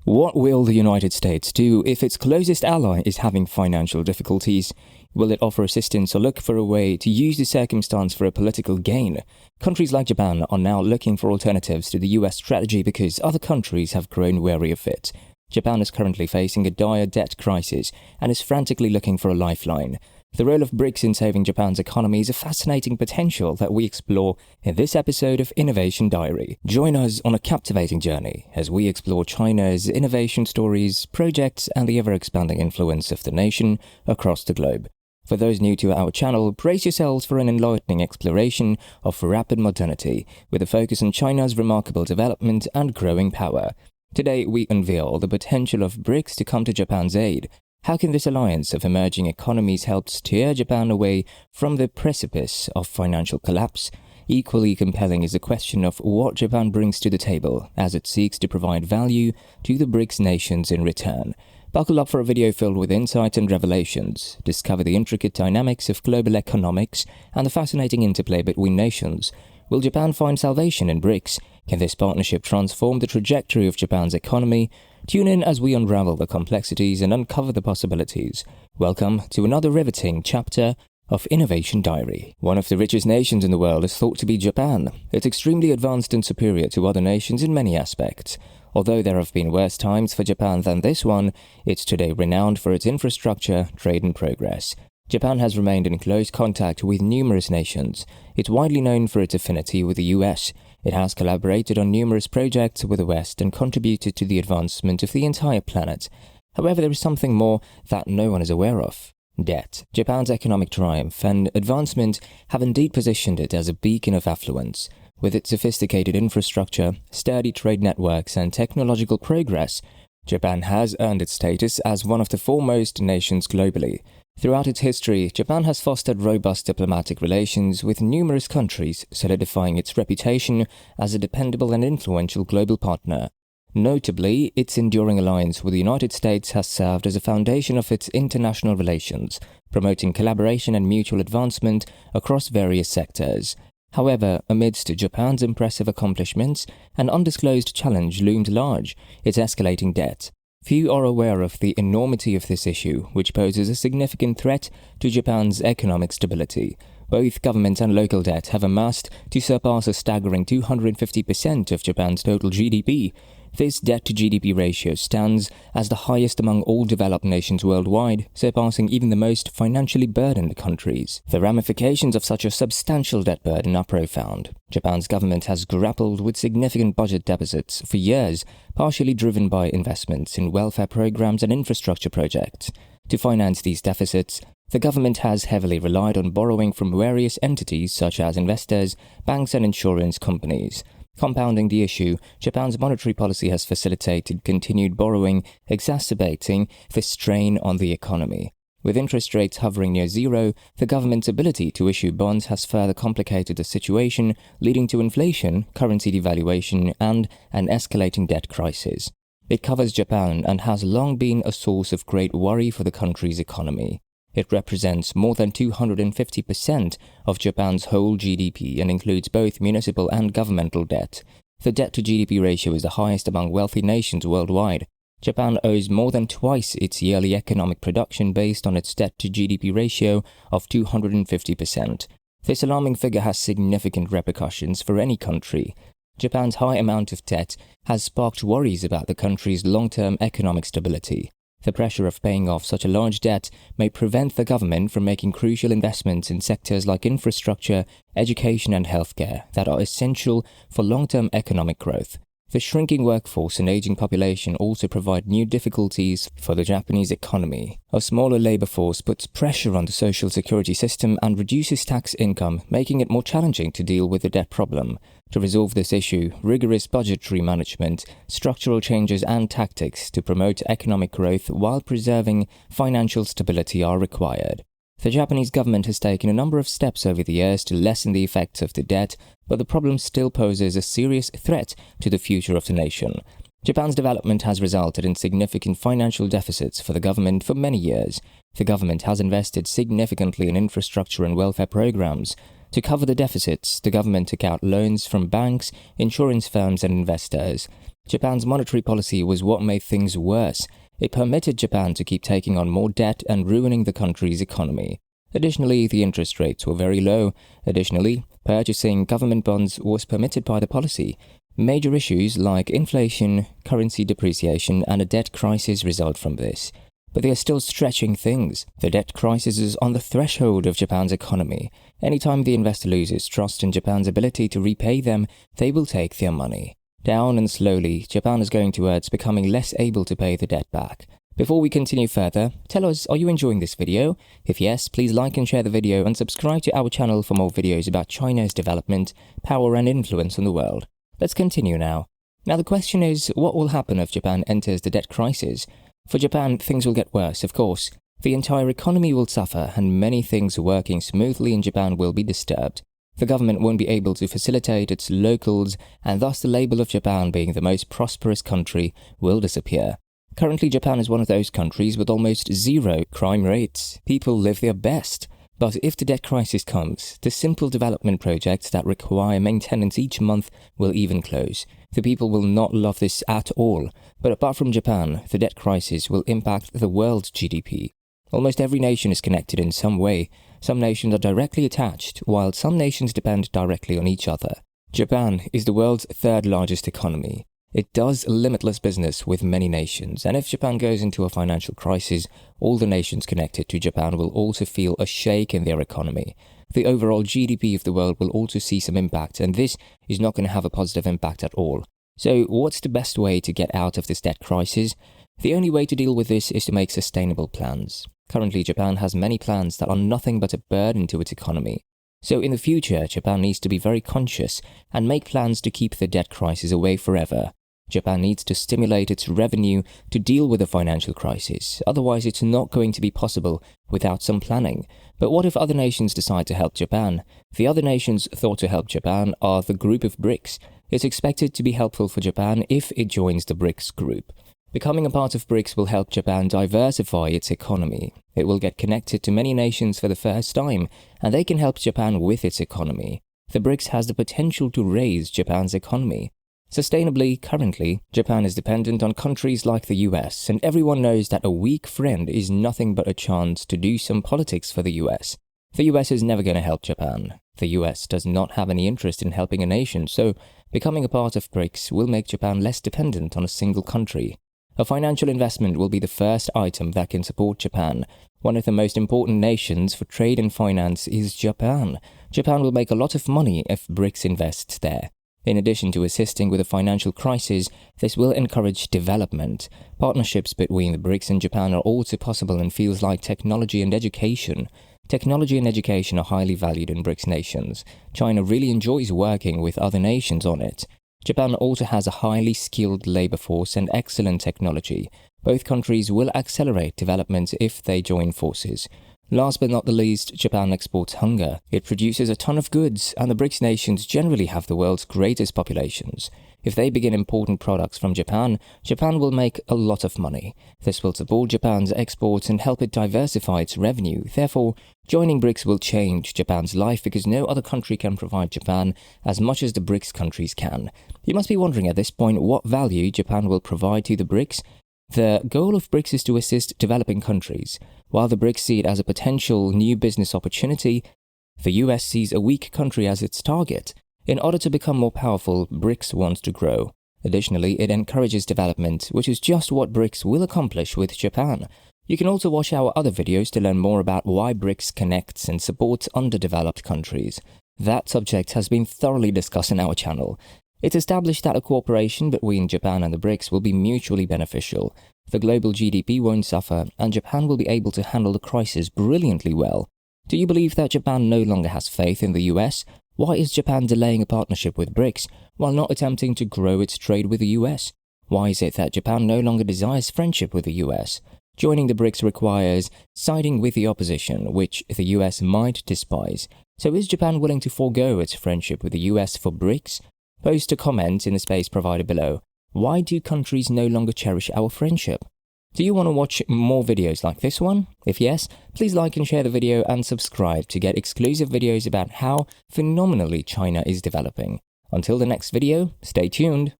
What will the United States do if its closest ally is having financial difficulties? Will it offer assistance or look for a way to use the circumstance for a political gain? Countries like Japan are now looking for alternatives to the US strategy because other countries have grown wary of it. Japan is currently facing a dire debt crisis and is frantically looking for a lifeline. The role of BRICS in saving Japan's economy is a fascinating potential that we explore in this episode of Innovation Diary. Join us on a captivating journey as we explore China's innovation stories, projects, and the ever-expanding influence of the nation across the globe. For those new to our channel, brace yourselves for an enlightening exploration of rapid modernity, with a focus on China's remarkable development and growing power. Today, we unveil the potential of BRICS to come to Japan's aid. How can this alliance of emerging economies help steer Japan away from the precipice of financial collapse? Equally compelling is the question of what Japan brings to the table as it seeks to provide value to the BRICS nations in return. Buckle up for a video filled with insight and revelations. Discover the intricate dynamics of global economics and the fascinating interplay between nations. Will Japan find salvation in BRICS? Can this partnership transform the trajectory of Japan's economy? Tune in as we unravel the complexities and uncover the possibilities. Welcome to another riveting chapter of Innovation Diary. One of the richest nations in the world is thought to be Japan. It's extremely advanced and superior to other nations in many aspects. Although there have been worse times for Japan than this one, it's today renowned for its infrastructure, trade and progress. Japan has remained in close contact with numerous nations. It's widely known for its affinity with the US. It has collaborated on numerous projects with the West and contributed to the advancement of the entire planet. However, there is something more that no one is aware of. Debt. Japan's economic triumph and advancement have indeed positioned it as a beacon of affluence. With its sophisticated infrastructure, sturdy trade networks, and technological progress, Japan has earned its status as one of the foremost nations globally. Throughout its history, Japan has fostered robust diplomatic relations with numerous countries, solidifying its reputation as a dependable and influential global partner. Notably, its enduring alliance with the United States has served as a foundation of its international relations, promoting collaboration and mutual advancement across various sectors. However, amidst Japan's impressive accomplishments, an undisclosed challenge loomed large: its escalating debt. Few are aware of the enormity of this issue, which poses a significant threat to Japan's economic stability. Both government and local debt have amassed to surpass a staggering 250% of Japan's total GDP. This debt-to-GDP ratio stands as the highest among all developed nations worldwide, surpassing even the most financially burdened countries. The ramifications of such a substantial debt burden are profound. Japan's government has grappled with significant budget deficits for years, partially driven by investments in welfare programs and infrastructure projects. To finance these deficits, the government has heavily relied on borrowing from various entities such as investors, banks, and insurance companies. Compounding the issue, Japan's monetary policy has facilitated continued borrowing, exacerbating the strain on the economy. With interest rates hovering near zero, the government's ability to issue bonds has further complicated the situation, leading to inflation, currency devaluation, and an escalating debt crisis. It covers Japan and has long been a source of great worry for the country's economy. It represents more than 250% of Japan's whole GDP and includes both municipal and governmental debt. The debt-to-GDP ratio is the highest among wealthy nations worldwide. Japan owes more than twice its yearly economic production based on its debt-to-GDP ratio of 250%. This alarming figure has significant repercussions for any country. Japan's high amount of debt has sparked worries about the country's long-term economic stability. The pressure of paying off such a large debt may prevent the government from making crucial investments in sectors like infrastructure, education, and healthcare that are essential for long-term economic growth. The shrinking workforce and aging population also provide new difficulties for the Japanese economy. A smaller labor force puts pressure on the social security system and reduces tax income, making it more challenging to deal with the debt problem. To resolve this issue, rigorous budgetary management, structural changes, and tactics to promote economic growth while preserving financial stability are required. The Japanese government has taken a number of steps over the years to lessen the effects of the debt, but the problem still poses a serious threat to the future of the nation. Japan's development has resulted in significant financial deficits for the government for many years. The government has invested significantly in infrastructure and welfare programs. To cover the deficits, the government took out loans from banks, insurance firms, and investors. Japan's monetary policy was what made things worse. It permitted Japan to keep taking on more debt and ruining the country's economy. Additionally, the interest rates were very low. Additionally, purchasing government bonds was permitted by the policy. Major issues like inflation, currency depreciation, and a debt crisis result from this. But they are still stretching things. The debt crisis is on the threshold of Japan's economy. Anytime the investor loses trust in Japan's ability to repay them, they will take their money. Down and slowly, Japan is going towards becoming less able to pay the debt back. Before we continue further, tell us, are you enjoying this video? If yes, please like and share the video and subscribe to our channel for more videos about China's development, power and influence on the world. Let's continue now. Now the question is, what will happen if Japan enters the debt crisis? For Japan, things will get worse, of course. The entire economy will suffer and many things working smoothly in Japan will be disturbed. The government won't be able to facilitate its locals and thus the label of Japan being the most prosperous country will disappear. Currently, Japan is one of those countries with almost zero crime rates. People live their best. But if the debt crisis comes, the simple development projects that require maintenance each month will even close. The people will not love this at all. But apart from Japan, the debt crisis will impact the world's GDP. Almost every nation is connected in some way. Some nations are directly attached, while some nations depend directly on each other. Japan is the world's third largest economy. It does limitless business with many nations, and if Japan goes into a financial crisis, all the nations connected to Japan will also feel a shake in their economy. The overall GDP of the world will also see some impact, and this is not going to have a positive impact at all. So what's the best way to get out of this debt crisis? The only way to deal with this is to make sustainable plans. Currently, Japan has many plans that are nothing but a burden to its economy. So in the future, Japan needs to be very conscious and make plans to keep the debt crisis away forever. Japan needs to stimulate its revenue to deal with the financial crisis, otherwise it's not going to be possible without some planning. But what if other nations decide to help Japan? The other nations thought to help Japan are the group of BRICS. It's expected to be helpful for Japan if it joins the BRICS group. Becoming a part of BRICS will help Japan diversify its economy. It will get connected to many nations for the first time, and they can help Japan with its economy. The BRICS has the potential to raise Japan's economy. Sustainably, currently, Japan is dependent on countries like the US, and everyone knows that a weak friend is nothing but a chance to do some politics for the US. The US is never going to help Japan. The US does not have any interest in helping a nation, so becoming a part of BRICS will make Japan less dependent on a single country. A financial investment will be the first item that can support Japan. One of the most important nations for trade and finance is Japan. Japan will make a lot of money if BRICS invests there. In addition to assisting with the financial crisis, this will encourage development. Partnerships between the BRICS and Japan are also possible in fields like technology and education. Technology and education are highly valued in BRICS nations. China really enjoys working with other nations on it. Japan also has a highly skilled labor force and excellent technology. Both countries will accelerate development if they join forces. Last but not the least, Japan exports hunger. It produces a ton of goods, and the BRICS nations generally have the world's greatest populations. If they begin importing products from Japan, Japan will make a lot of money. This will support Japan's exports and help it diversify its revenue. Therefore, joining BRICS will change Japan's life because no other country can provide Japan as much as the BRICS countries can. You must be wondering at this point what value Japan will provide to the BRICS. The goal of BRICS is to assist developing countries. While the BRICS see it as a potential new business opportunity, the US sees a weak country as its target. In order to become more powerful, BRICS wants to grow. Additionally, it encourages development, which is just what BRICS will accomplish with Japan. You can also watch our other videos to learn more about why BRICS connects and supports underdeveloped countries. That subject has been thoroughly discussed on our channel. It's established that a cooperation between Japan and the BRICS will be mutually beneficial. The global GDP won't suffer, and Japan will be able to handle the crisis brilliantly well. Do you believe that Japan no longer has faith in the US? Why is Japan delaying a partnership with BRICS while not attempting to grow its trade with the US? Why is it that Japan no longer desires friendship with the US? Joining the BRICS requires siding with the opposition, which the US might despise. So is Japan willing to forego its friendship with the US for BRICS? Post a comment in the space provided below. Why do countries no longer cherish our friendship? Do you want to watch more videos like this one? If yes, please like and share the video and subscribe to get exclusive videos about how phenomenally China is developing. Until the next video, stay tuned.